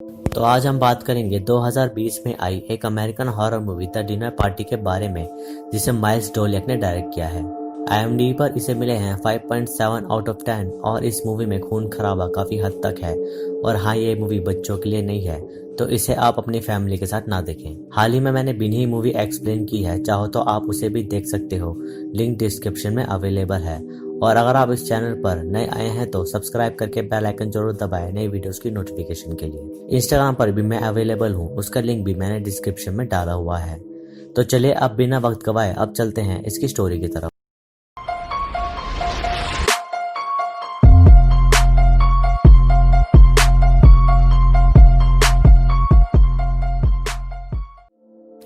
तो आज हम बात करेंगे 2020 में आई एक American horror movie the dinner party के बारे में, जिसे माइल्स डोलियक ने डायरेक्ट किया है। IMDb पर इसे मिले हैं 5.7 आउट ऑफ 10 और इस मूवी में खून खराबा काफ़ी हद तक है। और हाँ, ये मूवी बच्चों के लिए नहीं है, तो इसे आप अपनी फैमिली के साथ ना देखें। हाल ही में मैंने बिनी मूवी एक्सप्लेन की है, चाहो तो आप उसे भी देख सकते हो, लिंक डिस्क्रिप्शन में अवेलेबल है। और अगर आप इस चैनल पर नए आए हैं तो सब्सक्राइब करके बेल आइकन जरूर दबाएं नई वीडियोस की नोटिफिकेशन के लिए। इंस्टाग्राम पर भी मैं अवेलेबल हूँ, उसका लिंक भी मैंने डिस्क्रिप्शन में डाला हुआ है। तो चलिए अब बिना वक्त गवाए अब चलते हैं इसकी स्टोरी की तरफ।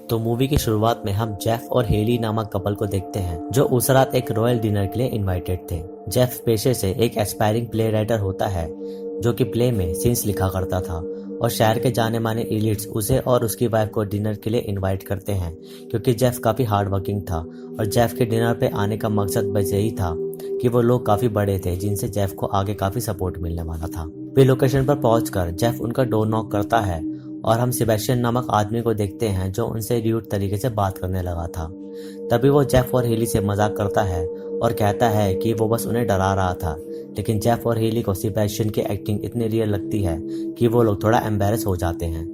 तो मूवी की शुरुआत में हम जेफ और हेली नामक कपल को देखते हैं, जो उस रात एक रॉयल डिनर के लिए इनवाइटेड थे। जेफ पेशे से एक एस्पायरिंग प्ले राइटर होता है, जो कि प्ले में सीन्स लिखा करता था। और शहर के जाने माने एलिट्स उसे और उसकी वाइफ को डिनर के लिए इनवाइट करते हैं, क्योंकि जेफ काफी हार्ड वर्किंग था। और जेफ के डिनर पे आने का मकसद बस यही था कि वो लोग काफी बड़े थे, जिनसे जेफ को आगे काफी सपोर्ट मिलने वाला था। वे लोकेशन पर पहुंचकर जेफ उनका डोर नॉक करता है और हम सेबेस्टियन नामक आदमी को देखते हैं, जो उनसे र्यूड तरीके से बात करने लगा था। तभी वो जेफ और हेली से मजाक करता है और कहता है कि वो बस उन्हें डरा रहा था। लेकिन जेफ और हेली को सेबेस्टियन की एक्टिंग इतनी रियल लगती है कि वो लोग थोड़ा एम्बेरस हो जाते हैं।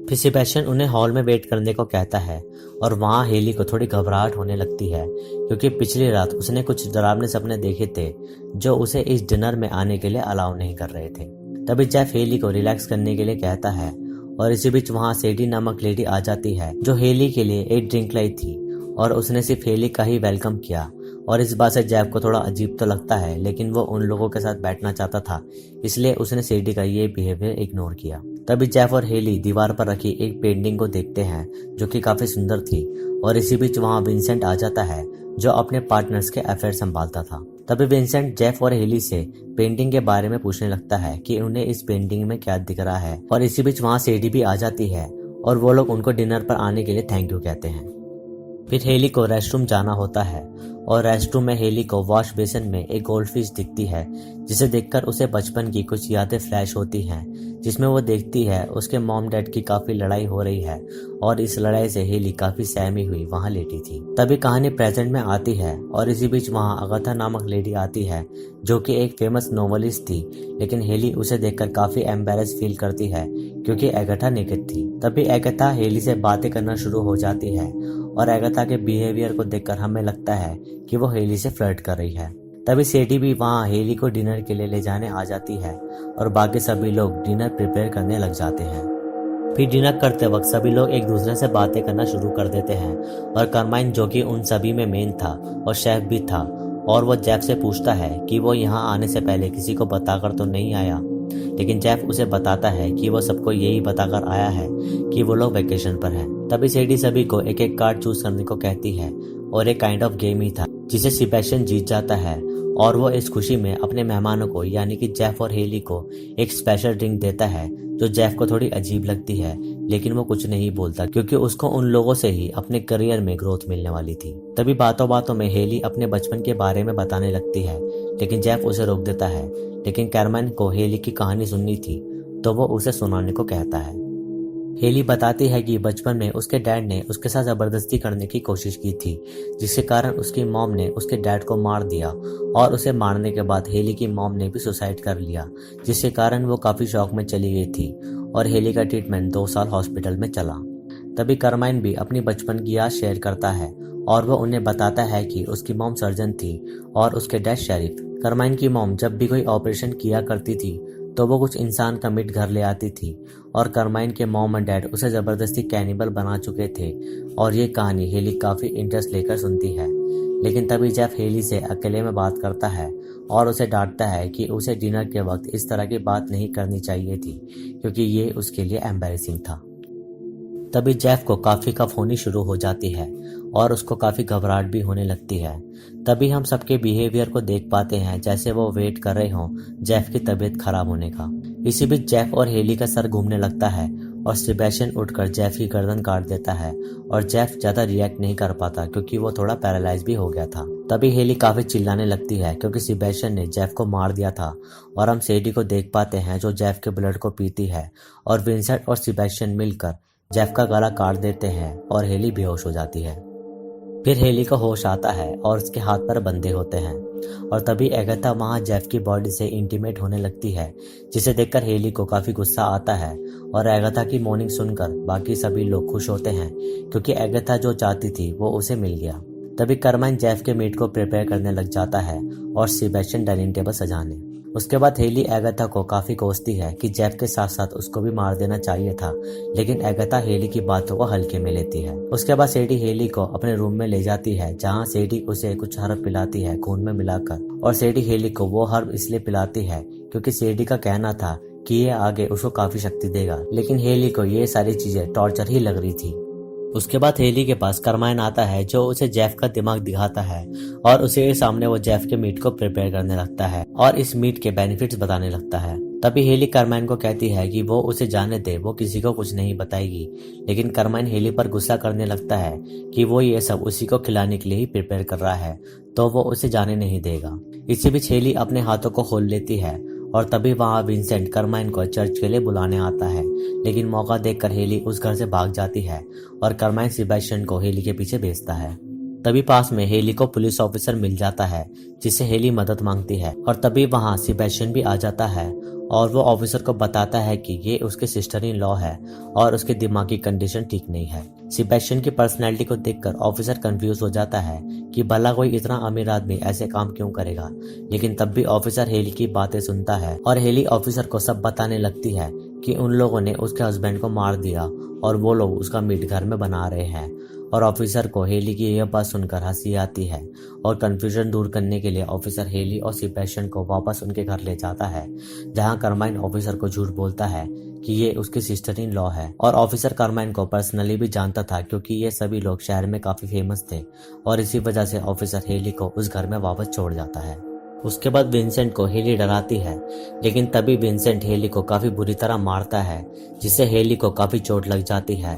फिर सेबेस्टियन उन्हें हॉल में वेट करने को कहता है और वहाँ हेली को थोड़ी घबराहट होने लगती है, क्योंकि पिछली रात उसने कुछ डरावने सपने देखे थे जो उसे इस डिनर में आने के लिए अलाउ नहीं कर रहे थे। तभी जेफ हेली को रिलैक्स करने के लिए कहता है और इसी बीच वहाँ सेडी नामक लेडी आ जाती है, जो हेली के लिए एक ड्रिंक लाई थी और उसने सिर्फ हेली का ही वेलकम किया। और इस बात से जेफ को थोड़ा अजीब तो लगता है, लेकिन वो उन लोगों के साथ बैठना चाहता था, इसलिए उसने सेडी का ये बिहेवियर इग्नोर किया। तभी जेफ और हेली दीवार पर रखी एक पेंटिंग को देखते हैं, जो कि काफी सुंदर थी। और इसी बीच वहाँ विंसेंट आ जाता है, जो अपने पार्टनर्स के अफेयर संभालता था। तभी विंसेंट जेफ और हेली से पेंटिंग के बारे में पूछने लगता है कि उन्हें इस पेंटिंग में क्या दिख रहा है। और इसी बीच वहाँ सेडी भी आ जाती है और वो लोग उनको डिनर पर आने के लिए थैंक यू कहते हैं। फिर हेली को रेस्टरूम जाना होता है और रेस्टरूम में हेली को वॉश बेसिन में एक गोल्डफिश दिखती है, जिसे देखकर उसे बचपन की कुछ यादें फ्लैश होती हैं, जिसमें वो देखती है उसके मॉम डैड की काफी लड़ाई हो रही है और इस लड़ाई से हेली काफी सहमी हुई वहां लेटी थी। तभी कहानी प्रेजेंट में आती है और इसी बीच वहां अगाथा नामक लेडी आती है, जो कि एक फेमस नोवेलिस्ट थी। लेकिन हेली उसे देखकर काफी एम्बेरस फील करती है, क्योंकि एगाथा नेकेड थी। तभी एगाथा हेली से बातें करना शुरू हो जाती है और एगाथा के बिहेवियर को देखकर हमें लगता है कि वो हेली से फ्लर्ट कर रही है। तभी सेडी भी वहाँ हेली को डिनर के लिए ले जाने आ जाती है और बाकी सभी लोग डिनर प्रिपेयर करने लग जाते हैं। फिर डिनर करते वक्त सभी लोग एक दूसरे से बातें करना शुरू कर देते हैं और कार्माइन, जो कि उन सभी में मेन था और शेफ भी था, और वो जेफ से पूछता है कि वो यहाँ आने से पहले किसी को बताकर तो नहीं आया। लेकिन जेफ उसे बताता है कि वो सबको यही बताकर आया है कि वो लोग वेकेशन पर हैं। तभी सेडी सभी को एक एक कार्ड चूज करने को कहती है और एक काइंड ऑफ गेम ही था, जिसे सेबेस्टियन जीत जाता है। और वो इस खुशी में अपने मेहमानों को यानी कि जेफ और हेली को एक स्पेशल ड्रिंक देता है, जो जेफ को थोड़ी अजीब लगती है, लेकिन वो कुछ नहीं बोलता, क्योंकि उसको उन लोगों से ही अपने करियर में ग्रोथ मिलने वाली थी। तभी बातों बातों में हेली अपने बचपन के बारे में बताने लगती है, लेकिन जेफ उसे रोक देता है। लेकिन कार्माइन को हेली की कहानी सुननी थी, तो वो उसे सुनाने को कहता है। हेली बताती है कि बचपन में उसके डैड ने उसके साथ जबरदस्ती करने की कोशिश की थी, जिसके कारण उसकी मॉम ने उसके डैड को मार दिया। और उसे मारने के बाद हेली की मॉम ने भी सुसाइड कर लिया, जिसके कारण वो काफी शॉक में चली गई थी और हेली का ट्रीटमेंट 2 साल हॉस्पिटल में चला। तभी कार्माइन भी अपनी बचपन की याद शेयर करता है और वो उन्हें बताता है कि उसकी मॉम सर्जन थी और उसके डैड शेरिफ। कार्माइन की मॉम जब भी कोई ऑपरेशन किया करती थी तो वो कुछ इंसान का मीट घर ले आती थी, और कार्माइन के मॉम और डैड उसे जबरदस्ती कैनिबल बना चुके थे। और ये कहानी हेली काफी इंटरेस्ट लेकर सुनती है। लेकिन तभी जेफ हेली से अकेले में बात करता है और उसे डांटता है कि उसे डिनर के वक्त इस तरह की बात नहीं करनी चाहिए थी, क्योंकि ये उसके लिए एम्बैरेसिंग था। तभी जेफ को काफी कफ होनी शुरू हो जाती है और उसको काफी घबराहट भी होने लगती है। तभी हम सबके बिहेवियर को देख पाते हैं, जैसे वो वेट कर रहे हों जेफ की तबीयत खराब होने का। इसी बीच जेफ और हेली का सर घूमने लगता है और सेबेस्टियन उठकर जेफ की गर्दन काट देता है और जेफ ज्यादा रिएक्ट नहीं कर पाता, क्योंकि वो थोड़ा पैरालाइज भी हो गया था। तभी हेली काफी चिल्लाने लगती है क्योंकि सेबेस्टियन ने जेफ को मार दिया था और हम सेडी को देख पाते हैं जो जेफ के ब्लड को पीती है और विंसेंट और सेबेस्टियन मिलकर जेफ का गला काट देते हैं और हेली बेहोश हो जाती है। फिर हेली को होश आता है और उसके हाथ पर बंधे होते हैं और तभी एगाथा वहां जेफ की बॉडी से इंटीमेट होने लगती है, जिसे देखकर हेली को काफी गुस्सा आता है और एगाथा की मॉर्निंग सुनकर बाकी सभी लोग खुश होते हैं क्योंकि एगाथा जो चाहती थी वो उसे मिल गया। तभी कार्माइन जेफ के मीट को प्रिपेयर करने लग जाता है और सेबेस्टियन डाइनिंग टेबल सजाने। उसके बाद हेली एगाथा को काफी कोसती है कि जेफ के साथ साथ उसको भी मार देना चाहिए था, लेकिन एगाथा हेली की बातों को हल्के में लेती है। उसके बाद सेडी हेली को अपने रूम में ले जाती है जहां सेडी उसे कुछ हर्ब पिलाती है खून में मिलाकर, और सेडी हेली को वो हर्ब इसलिए पिलाती है क्योंकि सेडी का कहना था कि ये आगे उसको काफी शक्ति देगा, लेकिन हेली को ये सारी चीजें टॉर्चर ही लग रही थी। उसके बाद हेली के पास कार्माइन आता है जो उसे जेफ का दिमाग दिखाता है और उसे सामने वो जेफ के मीट को प्रिपेयर करने लगता है और इस मीट के बेनिफिट्स बताने लगता है। तभी हेली कार्माइन को कहती है कि वो उसे जाने दे, वो किसी को कुछ नहीं बताएगी, लेकिन कार्माइन हेली पर गुस्सा करने लगता है कि वो ये सब उसी को खिलाने के लिए ही प्रिपेयर कर रहा है, तो वो उसे जाने नहीं देगा। इसी बीच हेली अपने हाथों को खोल लेती है और तभी वहां विंसेंट कार्माइन को चर्च के लिए बुलाने आता है, लेकिन मौका देखकर हेली उस घर से भाग जाती है और कार्माइन सेबेस्टियन को हेली के पीछे भेजता है। तभी पास में हेली को पुलिस ऑफिसर मिल जाता है जिससे हेली मदद मांगती है और तभी वहां सेबेस्टियन भी आ जाता है और वो ऑफिसर को बताता है कि ये उसके सिस्टर इन लॉ है और उसके दिमाग की कंडीशन ठीक नहीं है। सेबेस्टियन की पर्सनैलिटी को देखकर ऑफिसर कंफ्यूज हो जाता है कि भला कोई इतना अमीर आदमी ऐसे काम क्यों करेगा, लेकिन तब भी ऑफिसर हेली की बातें सुनता है और हेली ऑफिसर को सब बताने लगती है कि उन लोगों ने उसके हस्बैंड को मार दिया और वो लोग उसका मीट घर में बना रहे हैं। और ऑफिसर को हेली की यह बात सुनकर हंसी आती है और कंफ्यूजन दूर करने के लिए ऑफिसर हेली और सेबेस्टियन को वापस उनके घर ले जाता है, जहां कार्माइन ऑफिसर को झूठ बोलता है कि ये उसकी सिस्टर इन लॉ है। और ऑफिसर कार्माइन को पर्सनली भी जानता था क्योंकि ये सभी लोग शहर में काफी फेमस थे और इसी वजह से ऑफिसर हेली को उस घर में वापस छोड़ जाता है। उसके बाद विंसेंट को हेली डराती है, लेकिन तभी विंसेंट हेली को काफी बुरी तरह मारता है जिससे हेली को काफी चोट लग जाती है,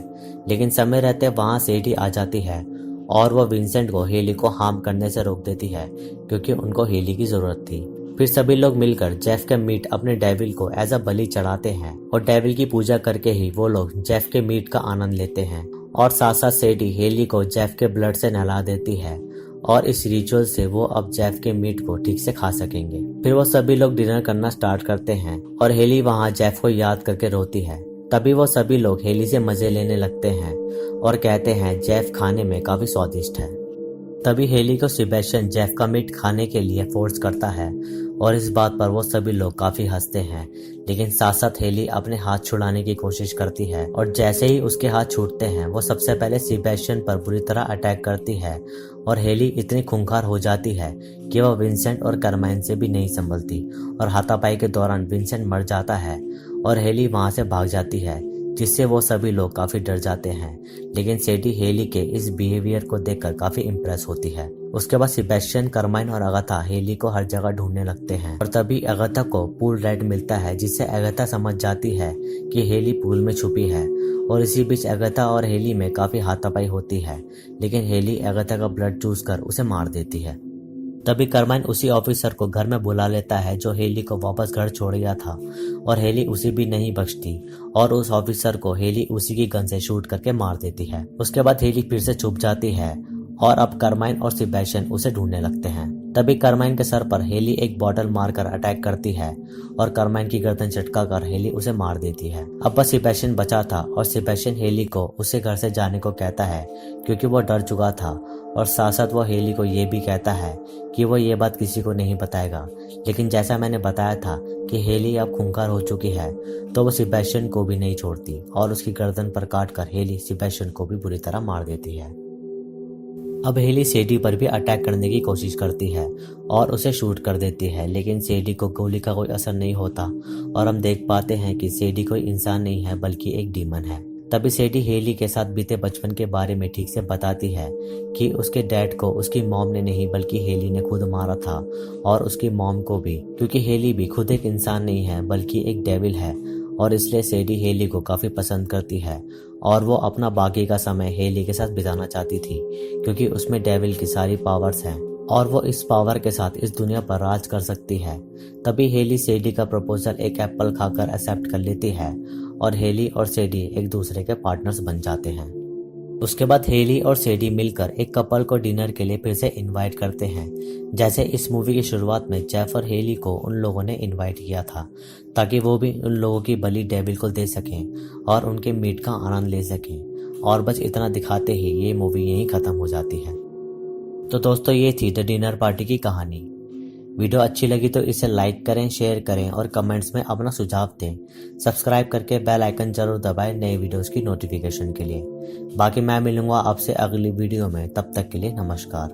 लेकिन समय रहते वहां सेडी आ जाती है और वह विंसेंट को हेली को हार्म करने से रोक देती है क्योंकि उनको हेली की जरूरत थी। फिर सभी लोग मिलकर जेफ के मीट अपने डेविल को एज अ बलि चढ़ाते हैं और डेविल की पूजा करके ही वो लोग जेफ के मीट का आनंद लेते हैं और साथ साथ सेडी हेली को जेफ के ब्लड से नहला देती है और इस रिचुअल से वो अब जेफ के मीट को ठीक से खा सकेंगे। फिर वो सभी लोग डिनर करना स्टार्ट करते हैं और हेली वहां जेफ को याद करके रोती है। तभी वो सभी लोग हेली से मजे लेने लगते हैं और कहते हैं जेफ खाने में काफी स्वादिष्ट है। तभी हेली को सेबेस्टियन जेफ का मीट खाने के लिए फोर्स करता है और इस बात पर वो सभी लोग काफी हंसते हैं, लेकिन साथ साथ हेली अपने हाथ छुड़ाने की कोशिश करती है और जैसे ही उसके हाथ छूटते हैं वो सबसे पहले सेबेस्टियन पर बुरी तरह अटैक करती है और हेली इतनी खूंखार हो जाती है कि वह विंसेंट और कार्माइन से भी नहीं संभलती और हाथापाई के दौरान विंसेंट मर जाता है और हेली वहां से भाग जाती है, जिससे वो सभी लोग काफी डर जाते हैं, लेकिन सेडी हेली के इस बिहेवियर को देखकर काफी इम्प्रेस होती है। उसके बाद सेबेस्टियन, कार्माइन और अगाथा हेली को हर जगह ढूंढने लगते हैं और तभी अगाथा को पूल रेड मिलता है, जिससे अगाथा समझ जाती है कि हेली पूल में छुपी है और इसी बीच अगाथा और हेली में काफी हाथापाई होती है, लेकिन हेली अगाथा का ब्लड चूस कर उसे मार देती है। तभी कार्माइन उसी ऑफिसर को घर में बुला लेता है जो हेली को वापस घर छोड़ गया था और हेली उसे भी नहीं बख्शती और उस ऑफिसर को हेली उसी की गन से शूट करके मार देती है। उसके बाद हेली फिर से छुप जाती है और अब कार्माइन और सेबेस्टियन उसे ढूंढने लगते हैं। तभी कार्माइन के सर पर हेली एक बॉटल मारकर अटैक करती है और कार्माइन की गर्दन चटका कर हेली उसे मार देती है। अब बस सेबेस्टियन बचा था और सेबेस्टियन हेली को उससे घर से जाने को कहता है क्योंकि वो डर चुका था और साथ साथ वो हेली को ये भी कहता है कि वो ये बात किसी को नहीं बताएगा, लेकिन जैसा मैंने बताया था कि हेली अब खूंखार हो चुकी है तो वो सेबेस्टियन को भी नहीं छोड़ती और उसकी गर्दन पर काट कर हेली सेबेस्टियन को भी बुरी तरह मार देती है। अब हेली सेडी पर भी अटैक करने की कोशिश करती है और उसे शूट कर देती है, लेकिन सेडी को गोली का कोई असर नहीं होता और हम देख पाते हैं कि सेडी कोई इंसान नहीं है बल्कि एक डीमन है। तभी सेडी हेली के साथ बीते बचपन के बारे में ठीक से बताती है कि उसके डैड को उसकी मॉम ने नहीं बल्कि हेली ने खुद मारा था और उसकी मॉम को भी, क्योंकि हेली भी खुद एक इंसान नहीं है बल्कि एक डेविल है और इसलिए सेडी हेली को काफी पसंद करती है और वो अपना बाकी का समय हेली के साथ बिताना चाहती थी क्योंकि उसमें डेविल की सारी पावर्स हैं। और वो इस पावर के साथ इस दुनिया पर राज कर सकती है। तभी हेली सेडी का प्रपोजल एक एप्पल खाकर एक्सेप्ट कर लेती है और हेली और सेडी एक दूसरे के पार्टनर्स बन जाते हैं। उसके बाद हेली और सेडी मिलकर एक कपल को डिनर के लिए फिर से इनवाइट करते हैं। जैसे इस मूवी की शुरुआत में जेफ और हेली को उन लोगों ने इनवाइट किया था ताकि वो भी उन लोगों की बलि डेविल को दे सकें और उनके मीट का आनंद ले सकें, और बस इतना दिखाते ही ये मूवी यहीं ख़त्म हो जाती है। तो दोस्तों, ये थी द डिनर पार्टी की कहानी। वीडियो अच्छी लगी तो इसे लाइक करें, शेयर करें और कमेंट्स में अपना सुझाव दें। सब्सक्राइब करके बेल आइकन जरूर दबाएं नए वीडियोस की नोटिफिकेशन के लिए। बाकी मैं मिलूंगा आपसे अगली वीडियो में, तब तक के लिए नमस्कार।